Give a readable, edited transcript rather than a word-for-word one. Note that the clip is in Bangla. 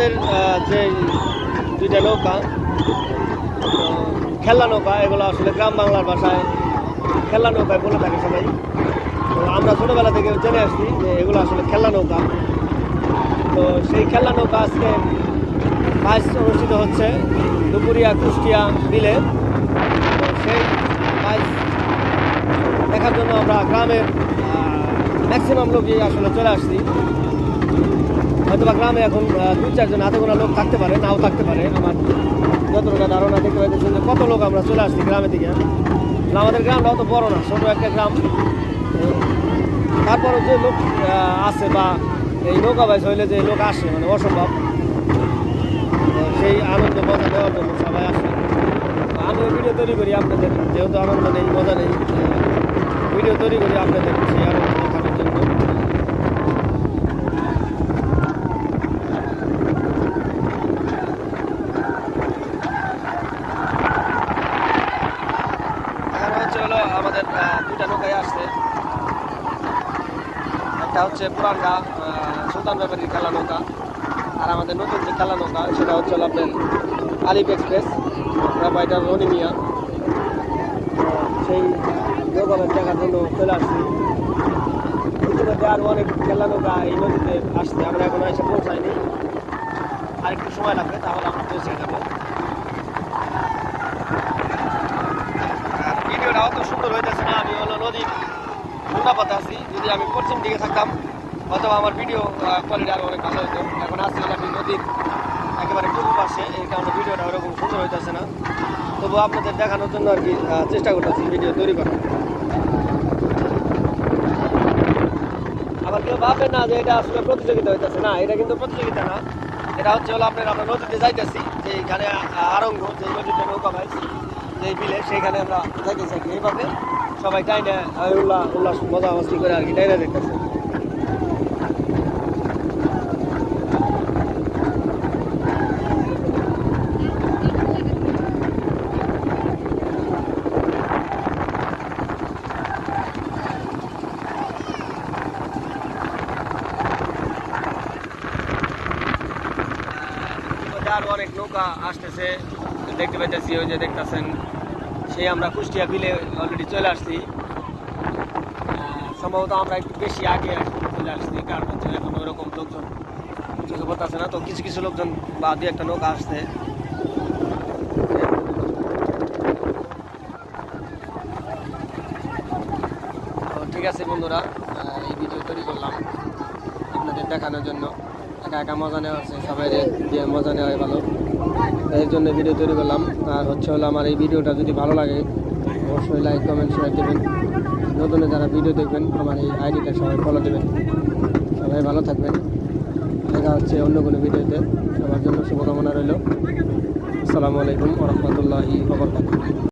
আমাদের যে দুইটা নৌকা খেলনা নৌকা, এগুলো আসলে গ্রাম বাংলার ভাষায় খেলনা নৌকায় বলে থাকে সবাই। তো আমরা ছোটোবেলা থেকে জেনে আসছি যে এগুলো আসলে খেলনা নৌকা। তো সেই খেলনা নৌকা আজকে বাইচ অনুষ্ঠিত হচ্ছে দুপুরিয়া কুষ্টিয়া বিলে। তো সেই বাইচ দেখার জন্য আমরা গ্রামের ম্যাক্সিমাম লোকই আসলে চলে আসছি। হয়তো বা গ্রামে এখন 2-4 জন হাতে গোনা লোক থাকতে পারে, নাও থাকতে পারে। আমার যতটা ধারণা দেখতে পাইতেছেন যে কত লোক আমরা চলে আসছি গ্রামে থেকে। আমাদের গ্রামটা অত বড় না, ছোটো একটা গ্রাম। তারপরও যে লোক আছে বা এই নৌকা বাইচ হইলে যে লোক আসে মানে অসম্ভব। সেই আনন্দ মজা নেওয়ার জন্য সবাই আসে। আমিও ভিডিও তৈরি করি আপনাদের, যেহেতু আনন্দ নেই মজা নেই, ভিডিও তৈরি করি আপনাদের সেই আনন্দ দেখানোর জন্য। এখানে হচ্ছে হলো আমাদের দুইটা নৌকায় আসছে। একটা হচ্ছে পুরানগা সুলতান ব্যাপারীর খেলা নৌকা, আর আমাদের নতুন যে খেলা নৌকা সেটা হচ্ছে হলো আপনার আলিপ এক্সপ্রেস, প্রোভাইডার রনি মিয়া। সেই নৌকাটা দেখার জন্য চলে আসছি। ইতিমধ্যে আরও অনেক খেলা নৌকা এই নদীতে আসছে, আমরা এখন এসে পৌঁছাইনি, আরেকটু সময় লাগবে, তাহলে আমরা পৌঁছে যাবো। ভিডিওটা অত সুন্দর হইতেছে না, আমি হলো নদীর পথে আছি। যদি আমি পশ্চিম দিকে থাকতাম অথবা আমার ভিডিও কোয়ালিটি আরও অনেক ভালো হতো। এখন আসছি আমি নদীর একেবারে পূর্ব পাশে, এই কারণে ভিডিওটা ওরকম সুন্দর হইতেছে না। তবু আপনাদের দেখানোর জন্য আর কি চেষ্টা করতেছি ভিডিও তৈরি করার। আবার কেউ ভাববেন না যে এটা আসলে প্রতিযোগিতা হইতেছে, না এটা কিন্তু প্রতিযোগিতা না। এটা হচ্ছে হলো আমরা নদীতে যাইতেছি, যে এইখানে আরঙ্গ যে নদীতে নৌকা বাইচ যে বিলে, সেইখানে আমরা যাইতেছি আর কি। এইভাবে সবাই টাইনে উল্লাস মজা মস্তি করে আর কি টাইনে দেখতেছে। আরো অনেক নৌকা আসতেছে দেখতে পাইতেছি, ওই যে দেখতেছেন সেই আমরা কুষ্টিয়া বিলে অলরেডি চলে আসছি। সম্ভবত আমরা একটু বেশি আগে চলে আসছি, কারণ হচ্ছে এখন ওইরকম লোকজন চোখে পড়তেছে না। তো কিছু কিছু লোকজন বা দু একটা নৌকা আসছে। তো ঠিক আছে বন্ধুরা, এই ভিডিও তৈরি করলাম আপনাদের দেখানোর জন্য। একা একা মজা নেওয়া হচ্ছে, সবাই দিয়ে মজা নেওয়াই ভালো, এর জন্য ভিডিও তৈরি করলাম। আর হচ্ছে হলো আমার এই ভিডিওটা যদি ভালো লাগে অবশ্যই লাইক কমেন্ট শেয়ার দেবেন। নতুন যারা ভিডিও দেখবেন আমার এই আইডিটা সবাই ফলো দেবেন। সবাই ভালো থাকবেন, দেখা হচ্ছে অন্য কোনো ভিডিওতে। সবার জন্য শুভকামনা রইল। আসসালামু আলাইকুম ওয়া রাহমাতুল্লাহি ওয়া বারাকাতুহু।